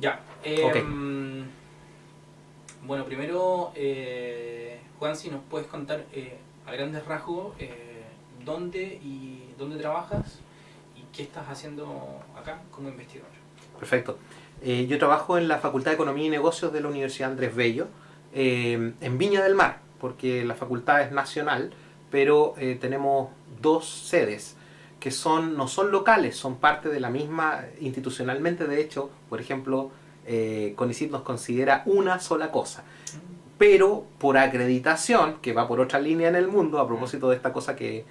Ya. Ok. Bueno, primero, Juan, si nos puedes contar a grandes rasgos dónde trabajas y qué estás haciendo acá como investigador. Perfecto. Yo trabajo en la Facultad de Economía y Negocios de la Universidad Andrés Bello, en Viña del Mar, porque la facultad es nacional, pero tenemos dos sedes que no son locales, son parte de la misma institucionalmente. De hecho, por ejemplo, CONICYT nos considera una sola cosa, pero por acreditación, que va por otra línea en el mundo, a propósito de esta cosa que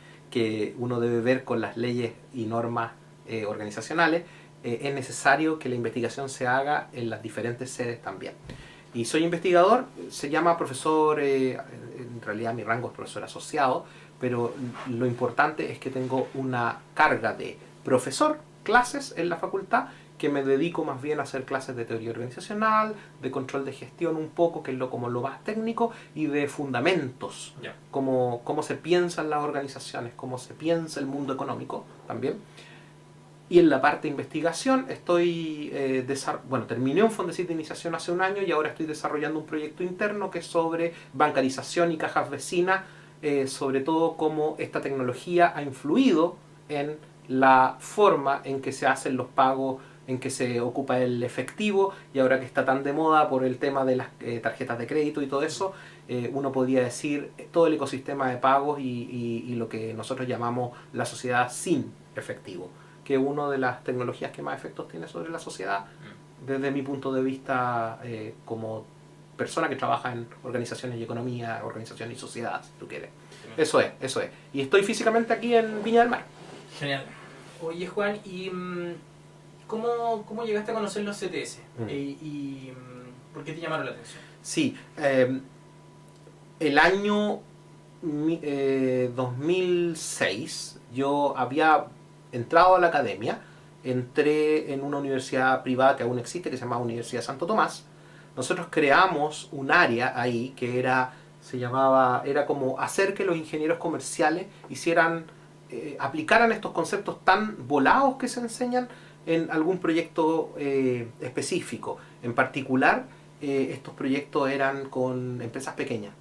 uno debe ver con las leyes y normas organizacionales, es necesario que la investigación se haga en las diferentes sedes también. Y soy investigador, se llama profesor, en realidad mi rango es profesor asociado, pero lo importante es que tengo una carga de profesor, clases en la facultad, que me dedico más bien a hacer clases de teoría organizacional, de control de gestión un poco, que es como lo más técnico, y de fundamentos, Ya. cómo se piensan las organizaciones, cómo se piensa el mundo económico también. Y en la parte de investigación estoy, terminé un Fondesit de iniciación hace un año y ahora estoy desarrollando un proyecto interno que es sobre bancarización y cajas vecinas, sobre todo cómo esta tecnología ha influido en la forma en que se hacen los pagos, en que se ocupa el efectivo, y ahora que está tan de moda por el tema de las tarjetas de crédito y todo eso, uno podría decir todo el ecosistema de pagos y lo que nosotros llamamos la sociedad sin efectivo, que es una de las tecnologías que más efectos tiene sobre la sociedad, desde mi punto de vista como persona que trabaja en organizaciones y economía, organizaciones y sociedad, si tú quieres. Eso es, eso es. Y estoy físicamente aquí en Viña del Mar. Genial. Oye, Juan, ¿y cómo llegaste a conocer los CTS? ¿Por qué te llamaron la atención? Sí, el año 2006 yo había entrado a la academia, entré en una universidad privada que aún existe, que se llama Universidad Santo Tomás. Nosotros creamos un área ahí que era como hacer que los ingenieros comerciales aplicaran estos conceptos tan volados que se enseñan en algún proyecto específico. En particular, estos proyectos eran con empresas pequeñas.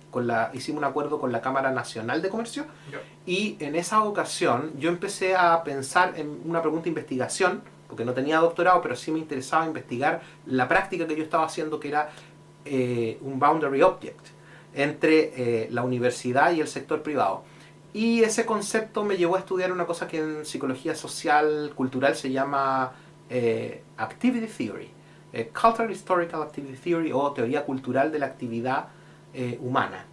Hicimos un acuerdo con la Cámara Nacional de Comercio, Yo. y en esa ocasión yo empecé a pensar en una pregunta de investigación, porque no tenía doctorado, pero sí me interesaba investigar la práctica que yo estaba haciendo, que era un boundary object entre la universidad y el sector privado. Y ese concepto me llevó a estudiar una cosa que en psicología social cultural se llama Activity Theory, Cultural Historical Activity Theory, o teoría cultural de la actividad humana.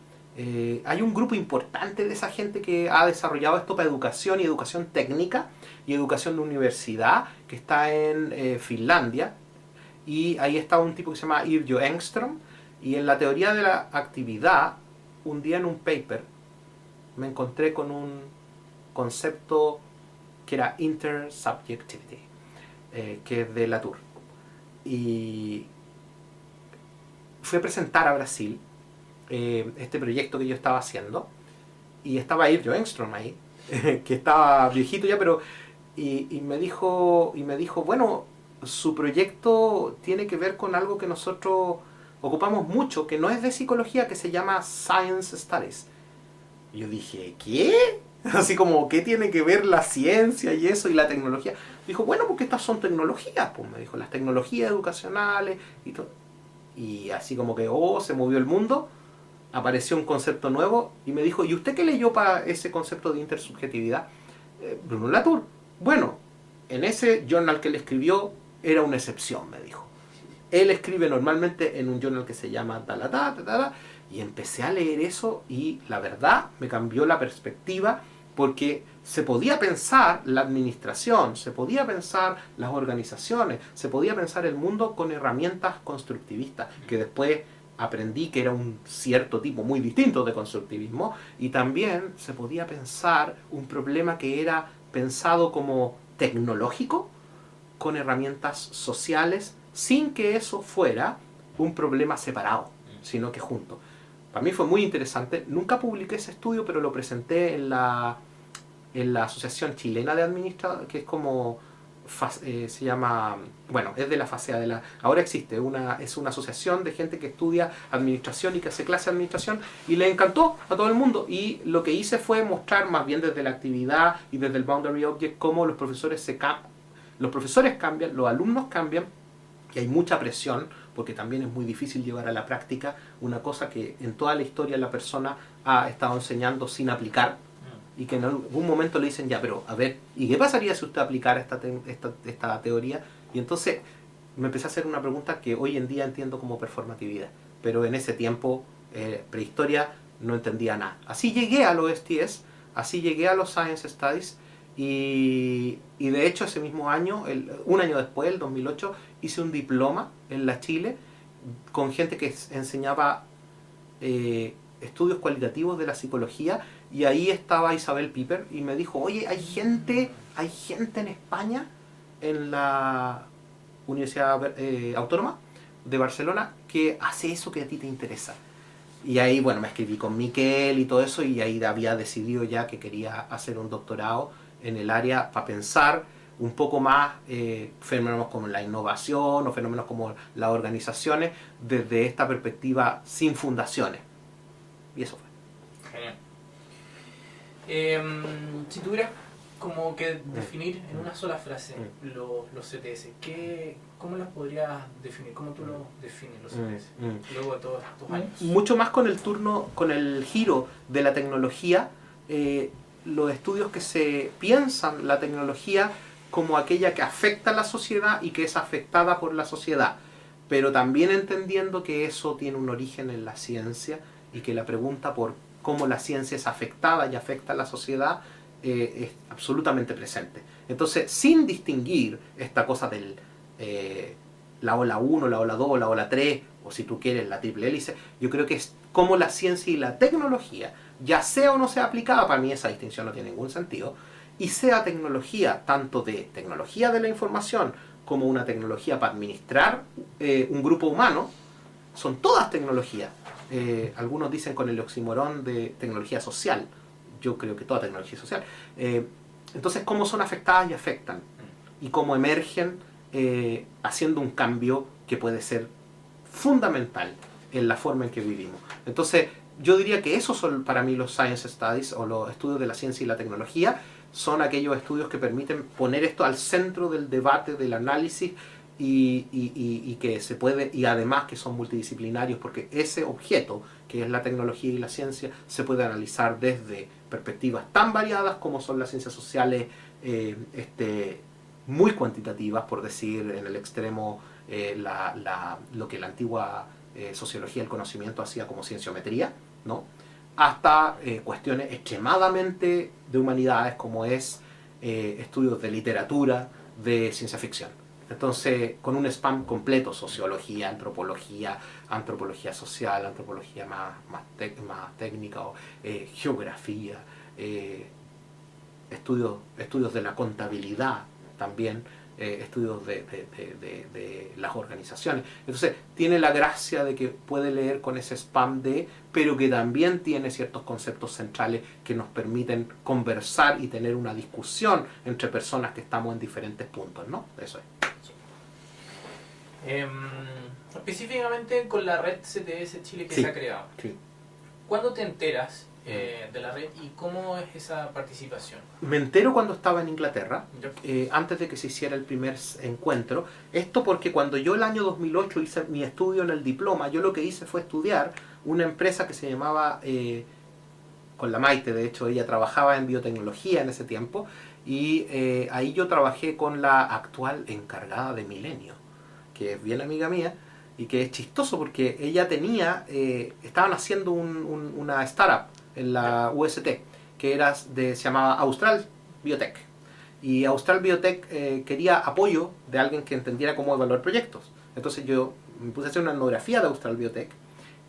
Hay un grupo importante de esa gente que ha desarrollado esto para educación y educación técnica y educación de universidad, que está en Finlandia, y ahí está un tipo que se llama Yrjö Engström. Y en la teoría de la actividad, un día en un paper me encontré con un concepto que era intersubjectivity, que es de Latour. Y fui a presentar a Brasil este proyecto que yo estaba haciendo, y estaba Yrjö Engström ahí, que estaba viejito ya, pero y me dijo, bueno, su proyecto tiene que ver con algo que nosotros ocupamos mucho, que no es de psicología, que se llama Science Studies. Y yo dije, ¿qué? Así como, ¿qué tiene que ver la ciencia y eso y la tecnología? Dijo, bueno, porque estas son tecnologías, pues me dijo, las tecnologías educacionales y todo. Y así como que, se movió el mundo, apareció un concepto nuevo y me dijo, ¿y usted qué leyó para ese concepto de intersubjetividad? Bruno Latour. Bueno, en ese journal que él escribió era una excepción, me dijo. Él escribe normalmente en un journal que se llama Talata, y empecé a leer eso y la verdad me cambió la perspectiva, porque se podía pensar la administración, se podía pensar las organizaciones, se podía pensar el mundo con herramientas constructivistas, que después aprendí que era un cierto tipo muy distinto de constructivismo, y también se podía pensar un problema que era pensado como tecnológico, con herramientas sociales, sin que eso fuera un problema separado, sino que junto. Para mí fue muy interesante. Nunca publiqué ese estudio, pero lo presenté en la Asociación Chilena de Administradores, que es como se llama, bueno, es de la FASEA, ahora existe, es una asociación de gente que estudia administración y que hace clase de administración, y le encantó a todo el mundo, y lo que hice fue mostrar más bien desde la actividad y desde el Boundary Object cómo los profesores los profesores cambian, los alumnos cambian, y hay mucha presión, porque también es muy difícil llevar a la práctica una cosa que en toda la historia la persona ha estado enseñando sin aplicar, y que en algún momento le dicen, ya, pero a ver, ¿y qué pasaría si usted aplicara esta teoría? Y entonces me empecé a hacer una pregunta que hoy en día entiendo como performatividad, pero en ese tiempo, prehistoria, no entendía nada. Así llegué a los STS, así llegué a los Science Studies, y de hecho ese mismo año, un año después, el 2008, hice un diploma en la Chile con gente que enseñaba estudios cualitativos de la psicología, y ahí estaba Isabel Piper y me dijo, oye, hay gente en España, en la Universidad Autónoma de Barcelona, que hace eso que a ti te interesa. Y ahí, bueno, me escribí con Miquel y todo eso, y ahí había decidido ya que quería hacer un doctorado en el área para pensar un poco más fenómenos como la innovación o fenómenos como las organizaciones desde esta perspectiva sin fundaciones. Y eso fue. Genial. Si tuvieras como que definir en una sola frase los CTS, ¿cómo los podrías definir? ¿Cómo tú los defines los CTS luego de todos estos años? Mucho más con el giro de la tecnología, los estudios que se piensan la tecnología como aquella que afecta a la sociedad y que es afectada por la sociedad, pero también entendiendo que eso tiene un origen en la ciencia y que la pregunta por cómo la ciencia es afectada y afecta a la sociedad es absolutamente presente. Entonces, sin distinguir esta cosa del la ola 1, la ola 2, la ola 3, o si tú quieres la triple hélice, yo creo que es como la ciencia y la tecnología, ya sea o no sea aplicada, para mí esa distinción no tiene ningún sentido, y sea tecnología, tanto de tecnología de la información como una tecnología para administrar un grupo humano, son todas tecnologías. Algunos dicen con el oxímoron de tecnología social. Yo creo que toda tecnología es social. Entonces, cómo son afectadas y afectan, y cómo emergen haciendo un cambio que puede ser fundamental en la forma en que vivimos. Entonces, yo diría que esos son para mí los Science Studies, o los estudios de la ciencia y la tecnología. Son aquellos estudios que permiten poner esto al centro del debate, del análisis, y que se puede, y además que son multidisciplinarios, porque ese objeto que es la tecnología y la ciencia se puede analizar desde perspectivas tan variadas como son las ciencias sociales, muy cuantitativas, por decir en el extremo lo que la antigua sociología del conocimiento hacía como cienciometría, ¿no? Hasta cuestiones extremadamente de humanidades como es estudios de literatura, de ciencia ficción. Entonces, con un spam completo: sociología, antropología social, antropología más técnica, o geografía, estudios de la contabilidad también, estudios de las organizaciones. Entonces, tiene la gracia de que puede leer con ese spam pero que también tiene ciertos conceptos centrales que nos permiten conversar y tener una discusión entre personas que estamos en diferentes puntos, ¿no? Eso es. Específicamente con la red CTS Chile que se ha creado. Sí. ¿Cuándo te enteras de la red y cómo es esa participación? Me entero cuando estaba en Inglaterra, antes de que se hiciera el primer encuentro. Esto porque cuando yo el año 2008 hice mi estudio en el diploma, yo lo que hice fue estudiar una empresa que se llamaba, con la Maite, de hecho ella trabajaba en biotecnología en ese tiempo, y ahí yo trabajé con la actual encargada de Milenio, que es bien amiga mía, y que es chistoso porque ella estaban haciendo una startup en la UST, que se llamaba Austral Biotech. Y Austral Biotech quería apoyo de alguien que entendiera cómo evaluar proyectos. Entonces yo me puse a hacer una etnografía de Austral Biotech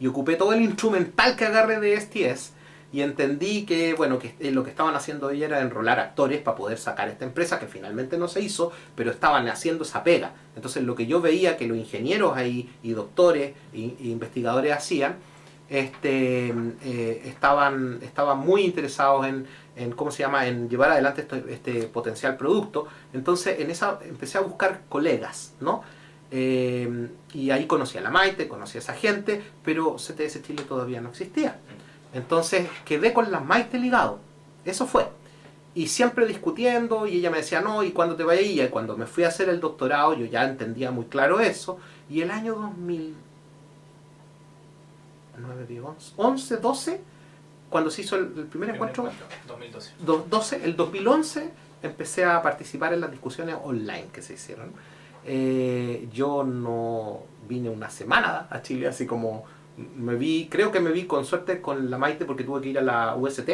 y ocupé todo el instrumental que agarré de STS, y entendí que, bueno, que lo que estaban haciendo ellos era enrolar actores para poder sacar esta empresa, que finalmente no se hizo, pero estaban haciendo esa pega. Entonces lo que yo veía que los ingenieros ahí, y doctores, e investigadores hacían, estaban muy interesados en ¿cómo se llama?, en llevar adelante este potencial producto. Entonces empecé a buscar colegas, ¿no? Y ahí conocí a la Maite, conocí a esa gente, pero CTS Chile todavía no existía. Entonces quedé con la Maite ligado. Eso fue. Y siempre discutiendo, y ella me decía, no, ¿y cuándo te vayas? Y cuando me fui a hacer el doctorado, yo ya entendía muy claro eso. Y el año 2011, 12, cuando se hizo el primer encuentro, 2012. El 2011 empecé a participar en las discusiones online que se hicieron. Yo no vine una semana a Chile, así como creo que me vi con suerte con la Maite porque tuve que ir a la UST.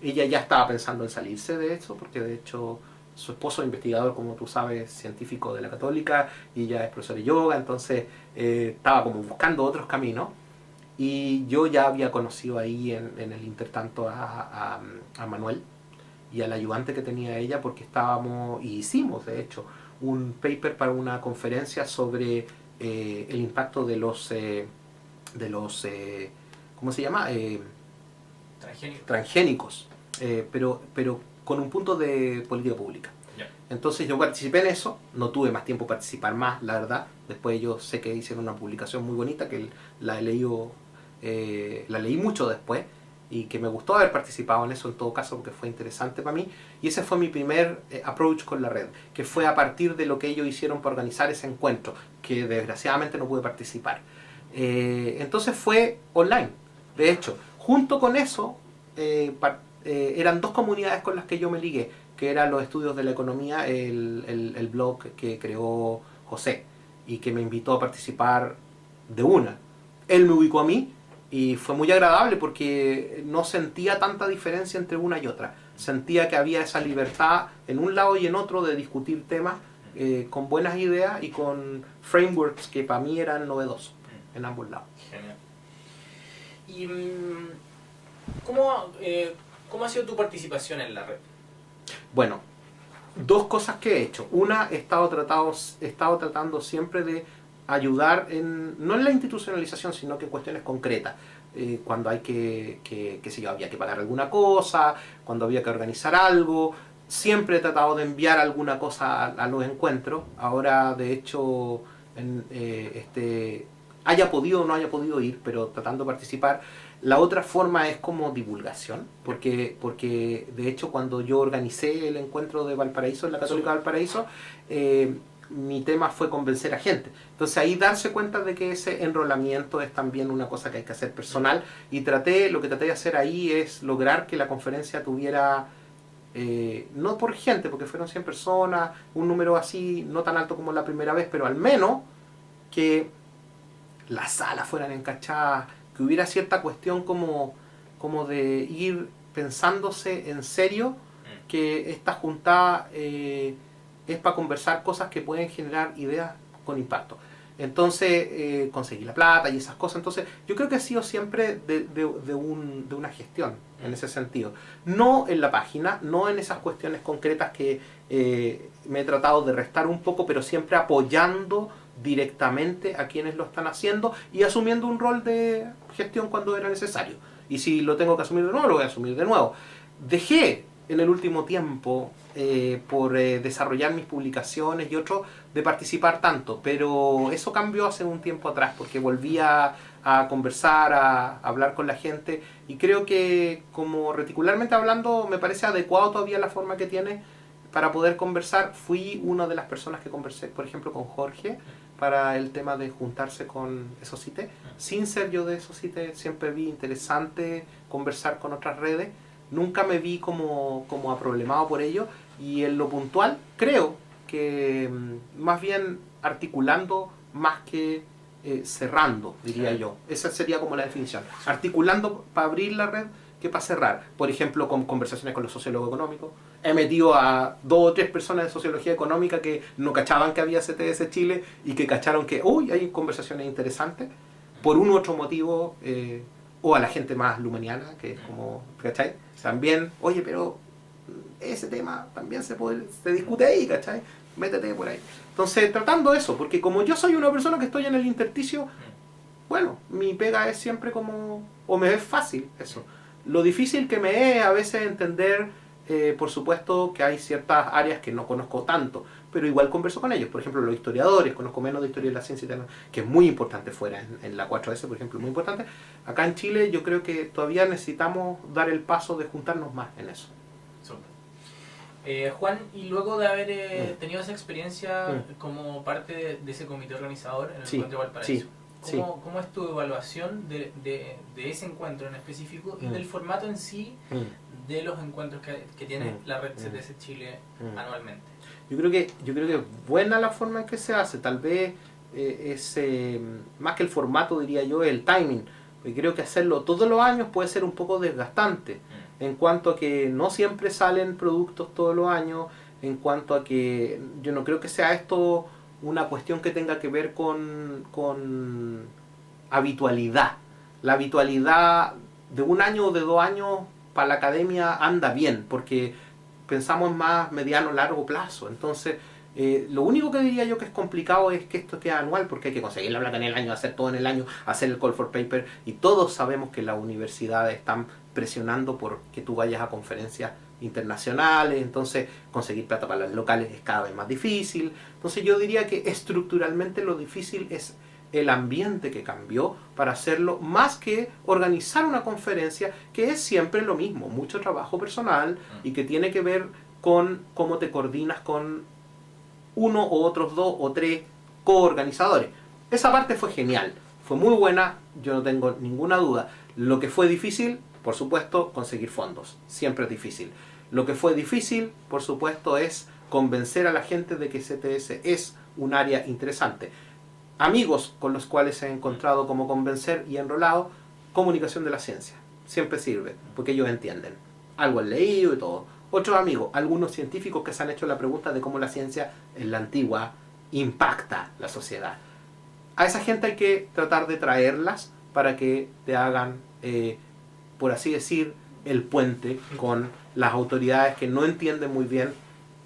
Ella ya estaba pensando en salirse de eso, porque de hecho su esposo es investigador, como tú sabes, científico de la Católica, y ella es profesora de yoga, entonces estaba como buscando otros caminos. Y yo ya había conocido ahí en el intertanto a Manuel y al ayudante que tenía ella, porque hicimos de hecho un paper para una conferencia sobre el impacto de los ¿cómo se llama? Transgénicos, pero con un punto de política pública. Yeah. Entonces yo participé en eso, no tuve más tiempo para participar más, la verdad. Después yo sé que hicieron una publicación muy bonita que la leí mucho después, y que me gustó haber participado en eso en todo caso, porque fue interesante para mí. Y ese fue mi primer approach con la red, que fue a partir de lo que ellos hicieron para organizar ese encuentro, que desgraciadamente no pude participar. Entonces fue online. De hecho, junto con eso, eran dos comunidades con las que yo me ligué, que eran los estudios de la economía, el blog que creó José, y que me invitó a participar de una. Él me ubicó a mí, y fue muy agradable porque no sentía tanta diferencia entre una y otra. Sentía que había esa libertad en un lado y en otro de discutir temas con buenas ideas y con frameworks que para mí eran novedosos en ambos lados. Genial. ¿Y cómo ha sido tu participación en la red? Bueno, dos cosas que he hecho. Una, he estado tratando siempre de ayudar no en la institucionalización, sino que en cuestiones concretas. Cuando hay qué sé yo, había que pagar alguna cosa, cuando había que organizar algo, siempre he tratado de enviar alguna cosa a los encuentros. Ahora, de hecho, haya podido o no haya podido ir, pero tratando de participar. La otra forma es como divulgación, porque de hecho cuando yo organicé el encuentro de Valparaíso, en la Católica de Valparaíso, mi tema fue convencer a gente. Entonces ahí darse cuenta de que ese enrolamiento es también una cosa que hay que hacer personal, y lo que traté de hacer ahí es lograr que la conferencia tuviera, no por gente, porque fueron 100 personas, un número así, no tan alto como la primera vez, pero al menos que las salas fueran encachadas, que hubiera cierta cuestión como de ir pensándose en serio que esta juntada es para conversar cosas que pueden generar ideas con impacto. Entonces conseguí la plata y esas cosas. Entonces yo creo que ha sido siempre de una gestión en ese sentido. No en la página, no en esas cuestiones concretas que me he tratado de restar un poco, pero siempre apoyando directamente a quienes lo están haciendo y asumiendo un rol de gestión cuando era necesario. Y si lo tengo que asumir de nuevo, lo voy a asumir de nuevo. Dejé en el último tiempo, por desarrollar mis publicaciones y otros, de participar tanto, pero eso cambió hace un tiempo atrás, porque volví a conversar, a hablar con la gente, y creo que, como reticularmente hablando, me parece adecuado todavía la forma que tiene para poder conversar. Fui una de las personas que conversé, por ejemplo, con Jorge, para el tema de juntarse con Esocite. Sin ser yo de Esocite, siempre vi interesante conversar con otras redes. Nunca me vi como aproblemado por ello, y en lo puntual creo que más bien articulando más que cerrando, diría yo. Esa sería como la definición. Articulando para abrir la red que para cerrar. Por ejemplo, con conversaciones con los sociólogos económicos. He metido a 2 o 3 personas de sociología económica que no cachaban que había CTS Chile, y que cacharon que hay conversaciones interesantes por un u otro motivo, o a la gente más lumeniana, que es como, ¿cachai? También, oye, pero ese tema también se discute ahí, ¿cachai? Métete por ahí. Entonces, tratando eso, porque como yo soy una persona que estoy en el intersticio, bueno, mi pega es siempre como, o me es fácil eso. Lo difícil que me es a veces entender, por supuesto, que hay ciertas áreas que no conozco tanto, pero igual converso con ellos. Por ejemplo, los historiadores, conozco menos de historia de la ciencia, que es muy importante fuera, en la 4S, por ejemplo, muy importante. Acá en Chile yo creo que todavía necesitamos dar el paso de juntarnos más en eso. Juan, y luego de haber tenido esa experiencia como parte de ese comité organizador en el encuentro de Valparaíso, ¿cómo es tu evaluación de ese encuentro en específico y del formato en sí de los encuentros que tiene la red CTS Chile anualmente? Yo creo que es buena la forma en que se hace. Tal vez es más que el formato, diría yo, el timing. Porque creo que hacerlo todos los años puede ser un poco desgastante. En cuanto a que no siempre salen productos todos los años, en cuanto a que yo no creo que sea esto una cuestión que tenga que ver con habitualidad. La habitualidad de un año o de 2 años para la academia anda bien, porque pensamos más mediano, largo plazo. Entonces, lo único que diría yo que es complicado es que esto quede anual, porque hay que conseguir la plata en el año, hacer todo en el año, hacer el call for paper, y todos sabemos que las universidades están presionando por que tú vayas a conferencias internacionales, entonces conseguir plata para las locales es cada vez más difícil. Entonces yo diría que estructuralmente lo difícil es el ambiente que cambió para hacerlo, más que organizar una conferencia, que es siempre lo mismo, mucho trabajo personal y que tiene que ver con cómo te coordinas con uno o otros 2 o 3 coorganizadores. Esa parte fue genial, fue muy buena, yo no tengo ninguna duda. Lo que fue difícil, por supuesto, conseguir fondos, siempre es difícil. Lo que fue difícil, por supuesto, es convencer a la gente de que CTS es un área interesante. Amigos con los cuales he encontrado cómo convencer y enrolado, comunicación de la ciencia. Siempre sirve, porque ellos entienden. Algo han leído y todo. Otros amigos, algunos científicos que se han hecho la pregunta de cómo la ciencia en la antigua impacta la sociedad. A esa gente hay que tratar de traerlas para que te hagan, por así decir, el puente con las autoridades que no entienden muy bien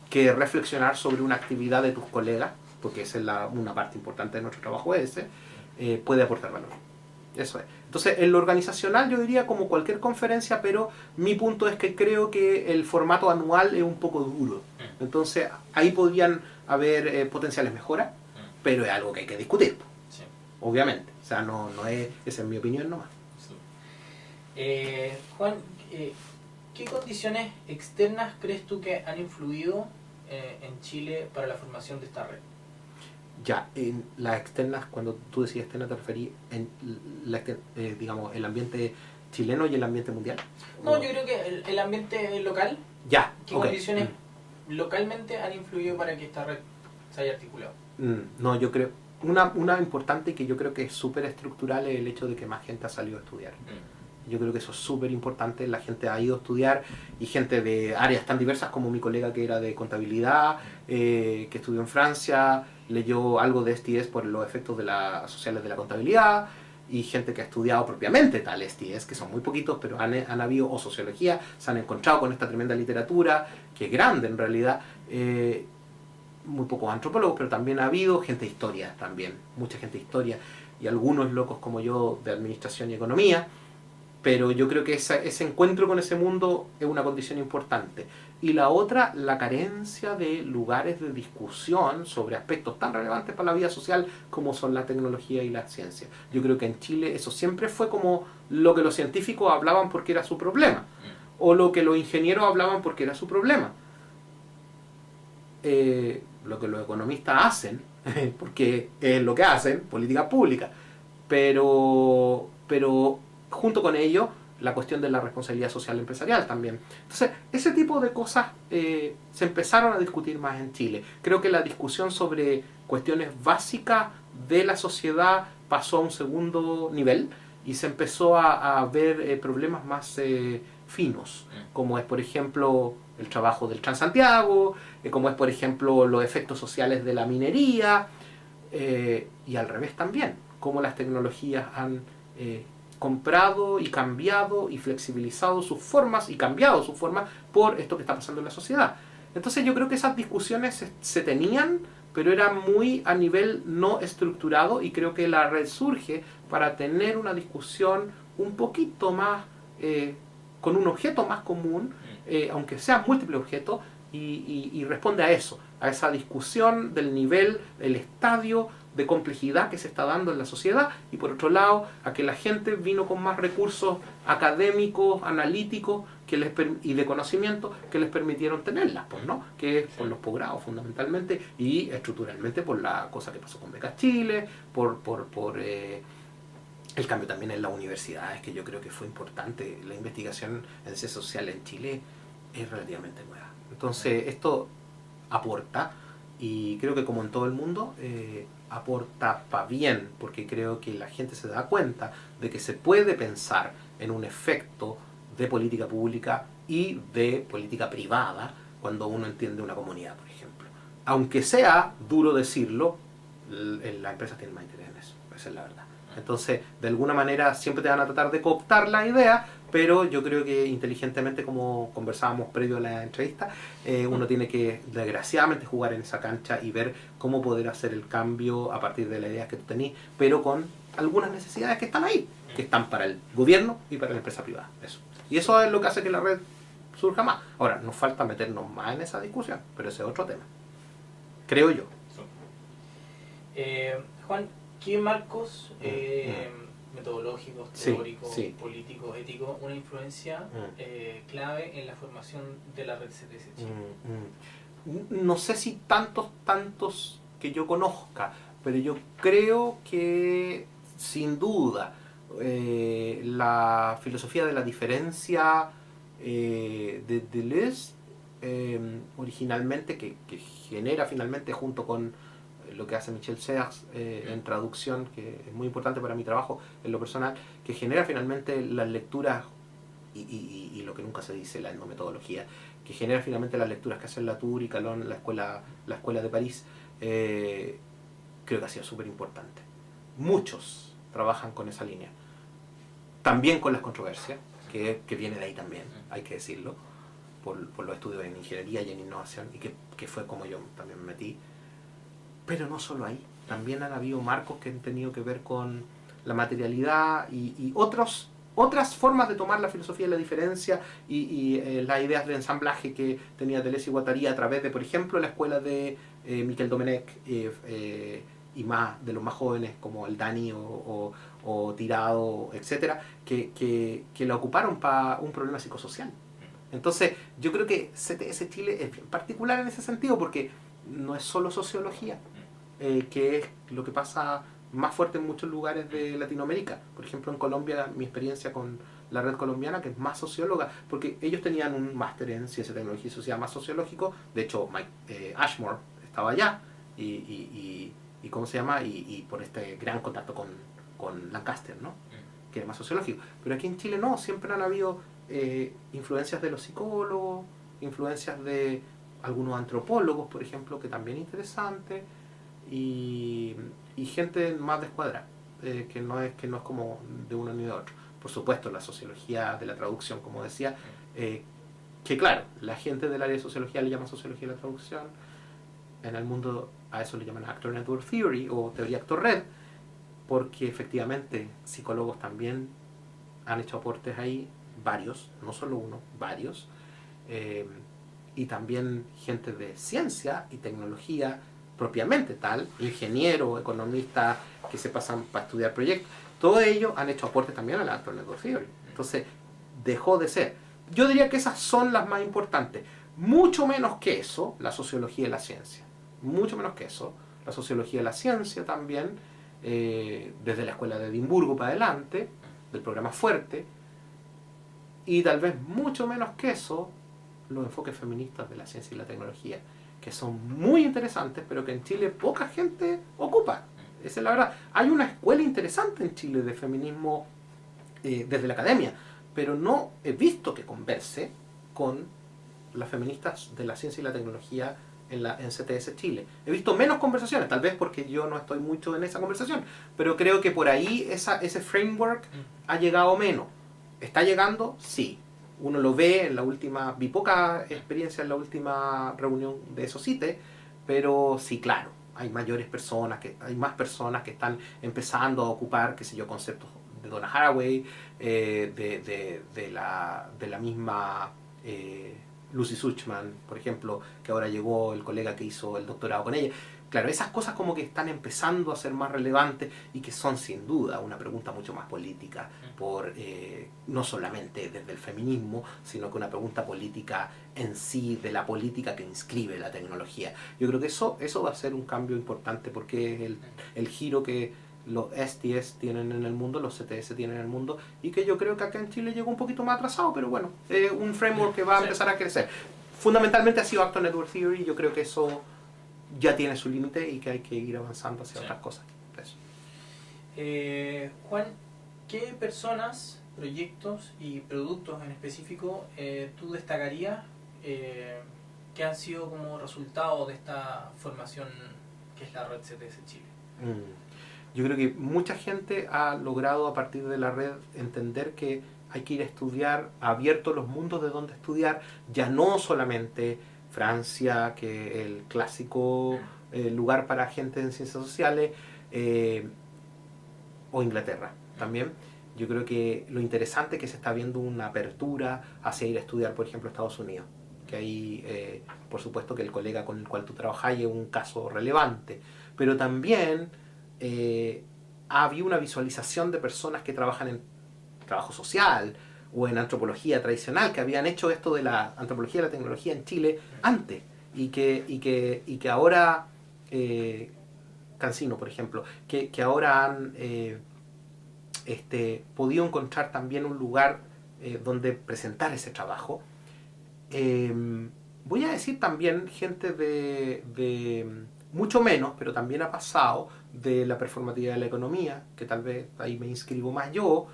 que reflexionar sobre una actividad de tus colegas, porque esa es una parte importante de nuestro trabajo puede aportar valor. Eso es. Entonces, en lo organizacional yo diría como cualquier conferencia, pero mi punto es que creo que el formato anual es un poco duro. Entonces, ahí podrían haber potenciales mejoras, pero es algo que hay que discutir, sí, obviamente. O sea, no es, esa es mi opinión nomás. Sí. Juan, ¿qué condiciones externas crees tú que han influido en Chile para la formación de esta red? Ya, en las externas, cuando tú decías externa, te referís en digamos, el ambiente chileno y el ambiente mundial. No, yo creo que el ambiente local. Ya. ¿Qué condiciones localmente han influido para que esta red se haya articulado? No, yo creo, una importante que yo creo que es súper estructural es el hecho de que más gente ha salido a estudiar. Yo creo que eso es súper importante, la gente ha ido a estudiar, y gente de áreas tan diversas como mi colega que era de contabilidad, que estudió en Francia, leyó algo de STS por los efectos sociales de la contabilidad, y gente que ha estudiado propiamente tal STS, que son muy poquitos, pero han habido, o sociología, se han encontrado con esta tremenda literatura, que es grande en realidad, muy pocos antropólogos, pero también ha habido gente de historia también, mucha gente de historia, y algunos locos como yo de administración y economía. Pero yo creo que ese encuentro con ese mundo es una condición importante. Y la otra, la carencia de lugares de discusión sobre aspectos tan relevantes para la vida social como son la tecnología y la ciencia. Yo creo que en Chile eso siempre fue como lo que los científicos hablaban porque era su problema, o lo que los ingenieros hablaban porque era su problema. Lo que los economistas hacen, porque es lo que hacen, política pública, pero junto con ello, la cuestión de la responsabilidad social empresarial también. Entonces, ese tipo de cosas se empezaron a discutir más en Chile. Creo que la discusión sobre cuestiones básicas de la sociedad pasó a un segundo nivel y se empezó a ver problemas más finos, como es, por ejemplo, el trabajo del Transantiago, como es, por ejemplo, los efectos sociales de la minería, y al revés también, cómo las tecnologías han comprado y cambiado y flexibilizado sus formas y cambiado sus formas por esto que está pasando en la sociedad. Entonces yo creo que esas discusiones se tenían, pero era muy a nivel no estructurado, y creo que la red surge para tener una discusión un poquito más, con un objeto más común, aunque sean múltiples objetos, y responde a eso, a esa discusión del nivel, el estadio de complejidad que se está dando en la sociedad, y por otro lado, a que la gente vino con más recursos académicos, analíticos y de conocimiento que les permitieron tenerlas, pues, ¿no? Que es por los posgrados fundamentalmente, y estructuralmente por la cosa que pasó con Becas Chile, por el cambio también en las universidades, que yo creo que fue importante. La investigación en ciencias sociales en Chile es relativamente nueva. Entonces, esto aporta, y creo que como en todo el mundo, aporta para bien, porque creo que la gente se da cuenta de que se puede pensar en un efecto de política pública y de política privada cuando uno entiende una comunidad, por ejemplo. Aunque sea duro decirlo, las empresas tienen más interés en eso, esa es la verdad. Entonces, de alguna manera siempre te van a tratar de cooptar la idea, pero yo creo que inteligentemente, como conversábamos previo a la entrevista, uno tiene que desgraciadamente jugar en esa cancha y ver cómo poder hacer el cambio a partir de las ideas que tú tenés, pero con algunas necesidades que están ahí, que están para el gobierno y para la empresa privada. Eso. Y eso es lo que hace que la red surja más. Ahora, nos falta meternos más en esa discusión, pero ese es otro tema, creo yo. Juan, ¿qué marcos metodológicos, teóricos, políticos, éticos, una influencia clave en la formación de la red CTS Chile? No sé si tantos que yo conozca, pero yo creo que sin duda la filosofía de la diferencia de Deleuze, originalmente, que genera finalmente, junto con lo que hace Michel Serres en traducción, que es muy importante para mi trabajo en lo personal, que genera finalmente las lecturas y lo que nunca se dice, la etnometodología, que genera finalmente las lecturas que hacen Latour y Calón, la escuela de París, creo que ha sido súper importante. Muchos trabajan con esa línea, también con las controversias, que viene de ahí también, hay que decirlo, por los estudios en ingeniería y en innovación, y que fue como yo también me metí. Pero no solo ahí, también han habido marcos que han tenido que ver con la materialidad y otras formas de tomar la filosofía de la diferencia y las ideas de ensamblaje que tenía Deleuze y Guattari a través de, por ejemplo, la escuela de Miquel Domenech y más de los más jóvenes como el Dani o Tirado, etcétera, que la ocuparon para un problema psicosocial. Entonces, yo creo que CTS Chile es bien particular en ese sentido, porque no es solo sociología, que es lo que pasa más fuerte en muchos lugares de Latinoamérica. Por ejemplo, en Colombia, mi experiencia con la red colombiana, que es más socióloga, porque ellos tenían un máster en ciencia, tecnología y sociedad más sociológico. De hecho, Mike Ashmore estaba allá, y ¿cómo se llama? Y por este gran contacto con Lancaster, ¿no? Que es más sociológico. Pero aquí en Chile no, siempre han habido influencias de los psicólogos, influencias de algunos antropólogos, por ejemplo, que también es interesante, y gente más descuadrada, que no es como de uno ni de otro. Por supuesto, la sociología de la traducción, como decía, que claro, la gente del área de sociología le llama sociología de la traducción, en el mundo a eso le llaman Actor Network Theory o teoría actor-red, porque efectivamente psicólogos también han hecho aportes ahí, varios, no solo uno, varios, y también gente de ciencia y tecnología propiamente tal, ingenieros, economistas que se pasan para estudiar proyectos, todos ellos han hecho aportes también a la Actor Network Theory. Entonces dejó de ser. Yo diría que esas son las más importantes. Mucho menos que eso, la sociología y la ciencia. Mucho menos que eso, la sociología y la ciencia también, desde la escuela de Edimburgo para adelante, del programa Fuerte, y tal vez mucho menos que eso, los enfoques feministas de la ciencia y la tecnología, que son muy interesantes, pero que en Chile poca gente ocupa. Esa es la verdad. Hay una escuela interesante en Chile de feminismo desde la academia, pero no he visto que converse con las feministas de la ciencia y la tecnología en CTS Chile. He visto menos conversaciones, tal vez porque yo no estoy mucho en esa conversación, pero creo que por ahí ese framework ha llegado menos. ¿Está llegando? Sí. Uno lo ve en la última, vi poca experiencia en la última reunión de Socite, pero sí, claro, hay mayores personas, hay más personas que están empezando a ocupar, qué sé yo, conceptos de Donna Haraway, de la misma Lucy Suchman, por ejemplo, que ahora llegó el colega que hizo el doctorado con ella. Claro, esas cosas como que están empezando a ser más relevantes y que son sin duda una pregunta mucho más política, no solamente desde el feminismo, sino que una pregunta política en sí, de la política que inscribe la tecnología. Yo creo que eso va a ser un cambio importante porque es el giro que los STS tienen en el mundo, los CTS tienen en el mundo, y que yo creo que acá en Chile llegó un poquito más atrasado, pero bueno, es un framework que va a empezar a crecer. Fundamentalmente ha sido Actor Network Theory, yo creo que eso ya tiene su límite y que hay que ir avanzando hacia otras cosas. Juan, ¿qué personas, proyectos y productos en específico tú destacarías que han sido como resultado de esta formación que es la red CTS Chile? Yo creo que mucha gente ha logrado a partir de la red entender que hay que ir a estudiar, ha abierto los mundos de donde estudiar, ya no solamente Francia, que es el clásico lugar para gente en ciencias sociales, o Inglaterra también. Yo creo que lo interesante es que se está viendo una apertura hacia ir a estudiar, por ejemplo, Estados Unidos. Que ahí, por supuesto, que el colega con el cual tú trabajas es un caso relevante. Pero también ha habido una visualización de personas que trabajan en trabajo social o en antropología tradicional, que habían hecho esto de la antropología y la tecnología en Chile antes, y que ahora, Cancino, por ejemplo, que ahora han podido encontrar también un lugar donde presentar ese trabajo. Voy a decir también gente de mucho menos, pero también ha pasado de la performatividad de la economía, que tal vez ahí me inscribo más yo,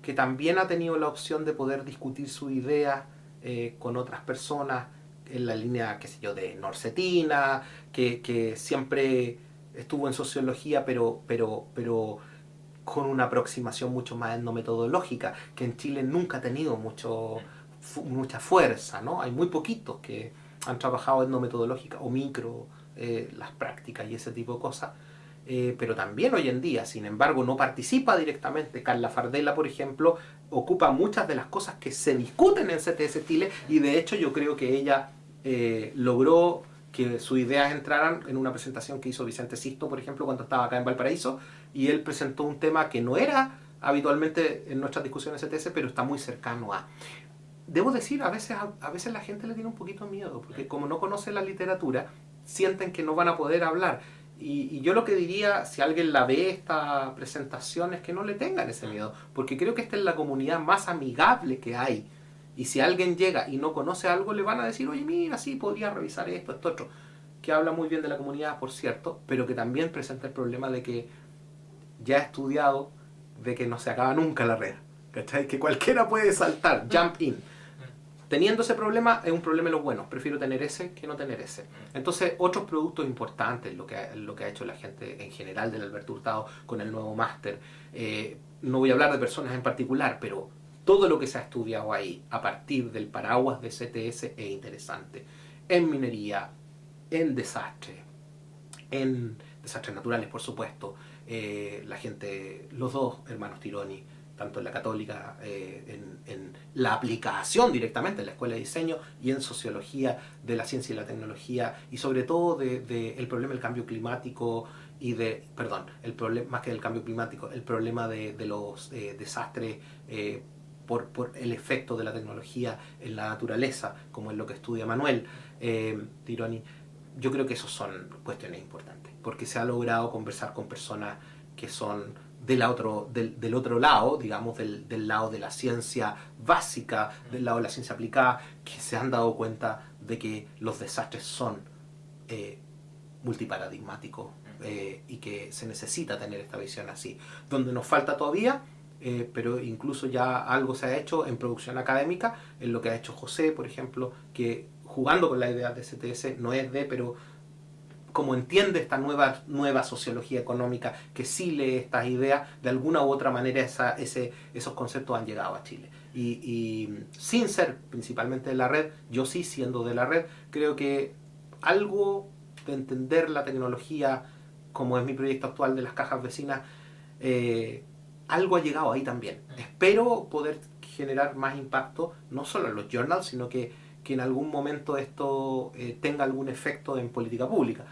que también ha tenido la opción de poder discutir su idea con otras personas en la línea, qué sé yo, de Norcetina, que siempre estuvo en sociología, pero con una aproximación mucho más etnometodológica, que en Chile nunca ha tenido mucha fuerza, ¿no? Hay muy poquitos que han trabajado etnometodológica o micro, las prácticas y ese tipo de cosas. Pero también hoy en día, sin embargo, no participa directamente. Carla Fardela, por ejemplo, ocupa muchas de las cosas que se discuten en CTS Chile, y de hecho yo creo que ella logró que sus ideas entraran en una presentación que hizo Vicente Sisto, por ejemplo, cuando estaba acá en Valparaíso, y él presentó un tema que no era habitualmente en nuestras discusiones CTS, pero está muy cercano a... Debo decir, a veces la gente le tiene un poquito de miedo, porque como no conoce la literatura, sienten que no van a poder hablar. Y yo lo que diría, si alguien la ve esta presentación, es que no le tengan ese miedo, porque creo que esta es la comunidad más amigable que hay. Y si alguien llega y no conoce algo, le van a decir, oye, mira, sí, podría revisar esto, otro. Que habla muy bien de la comunidad, por cierto, pero que también presenta el problema de que ya he estudiado de que no se acaba nunca la red. ¿Cachai? Que cualquiera puede saltar, jump in. Teniendo ese problema, es un problema de los buenos. Prefiero tener ese que no tener ese. Entonces, otros productos importantes, lo que ha hecho la gente en general del Alberto Hurtado con el nuevo máster. No voy a hablar de personas en particular, pero todo lo que se ha estudiado ahí, a partir del paraguas de CTS, es interesante. En minería, en desastres naturales, por supuesto. La gente, los dos hermanos Tironi, tanto en la Católica, en la aplicación directamente en la Escuela de Diseño y en Sociología de la Ciencia y la Tecnología, y sobre todo el problema del cambio climático y el problema, más que del cambio climático, el problema de los desastres por el efecto de la tecnología en la naturaleza, como es lo que estudia Manuel Tironi. Yo creo que esos son cuestiones importantes, porque se ha logrado conversar con personas que son del otro lado, digamos, del lado de la ciencia básica, del lado de la ciencia aplicada, que se han dado cuenta de que los desastres son multiparadigmáticos y que se necesita tener esta visión así. Donde nos falta todavía, pero incluso ya algo se ha hecho en producción académica, en lo que ha hecho José, por ejemplo, que jugando con la idea de CTS, pero como entiende esta nueva sociología económica, que sí lee estas ideas, de alguna u otra manera esos conceptos han llegado a Chile. Y sin ser principalmente de la red, yo sí siendo de la red, creo que algo de entender la tecnología como es mi proyecto actual de las cajas vecinas, algo ha llegado ahí también. Espero poder generar más impacto, no solo en los journals, sino que en algún momento esto tenga algún efecto en política pública.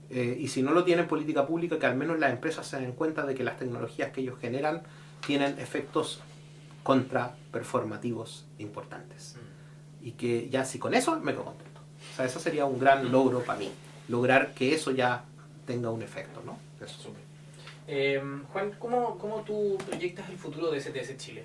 Y si no lo tiene en política pública, que al menos las empresas se den cuenta de que las tecnologías que ellos generan tienen efectos contraperformativos importantes. Y que ya si con eso me quedo contento. O sea, eso sería un gran logro para mí. Lograr que eso ya tenga un efecto, ¿no? Eso. Juan, ¿cómo tú proyectas el futuro de STS Chile?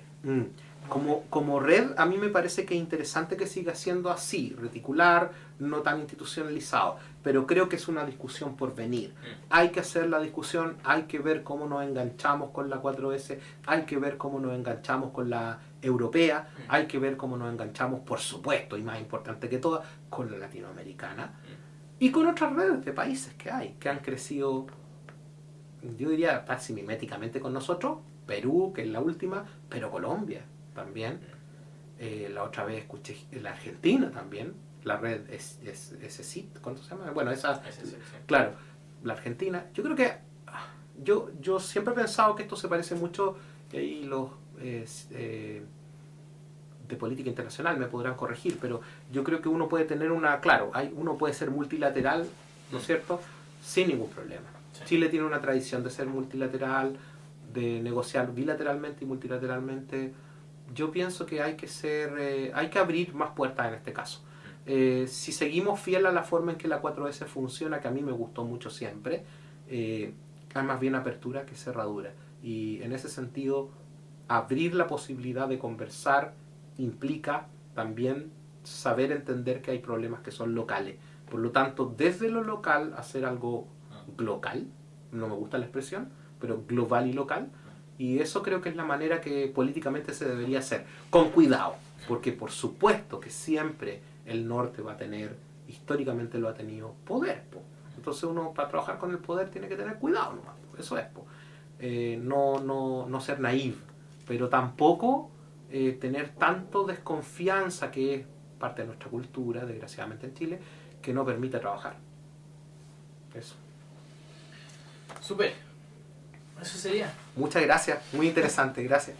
Como red, a mí me parece que es interesante que siga siendo así, reticular, no tan institucionalizado, pero creo que es una discusión por venir. Hay que hacer la discusión, hay que ver cómo nos enganchamos con la 4S, hay que ver cómo nos enganchamos con la europea, hay que ver cómo nos enganchamos, por supuesto, y más importante que todas, con la latinoamericana y con otras redes de países que hay, que han crecido, yo diría, casi miméticamente con nosotros. Perú, que es la última, pero Colombia también. La otra vez escuché la Argentina también, la red es SIT, ¿cuánto se llama? Bueno, esa, sí. Claro, la Argentina. Yo creo que yo siempre he pensado que esto se parece mucho, y los de política internacional me podrán corregir, pero yo creo que uno puede tener uno puede ser multilateral, ¿no es cierto?, sin ningún problema. Sí. Chile tiene una tradición de ser multilateral, de negociar bilateralmente y multilateralmente. Yo pienso que hay que abrir más puertas en este caso. Si seguimos fiel a la forma en que la 4S funciona, que a mí me gustó mucho siempre, hay más bien apertura que cerradura. Y en ese sentido, abrir la posibilidad de conversar implica también saber entender que hay problemas que son locales. Por lo tanto, desde lo local, hacer algo local, no me gusta la expresión, pero global y local, y eso creo que es la manera que políticamente se debería hacer, con cuidado, porque por supuesto que siempre el norte va a tener, históricamente lo ha tenido, poder, po. Entonces uno para trabajar con el poder tiene que tener cuidado nomás, eso es, po. No ser naive, pero tampoco tener tanto desconfianza, que es parte de nuestra cultura, desgraciadamente en Chile, que no permite trabajar. Eso. Súper. Eso sería. Muchas gracias, muy interesante, gracias.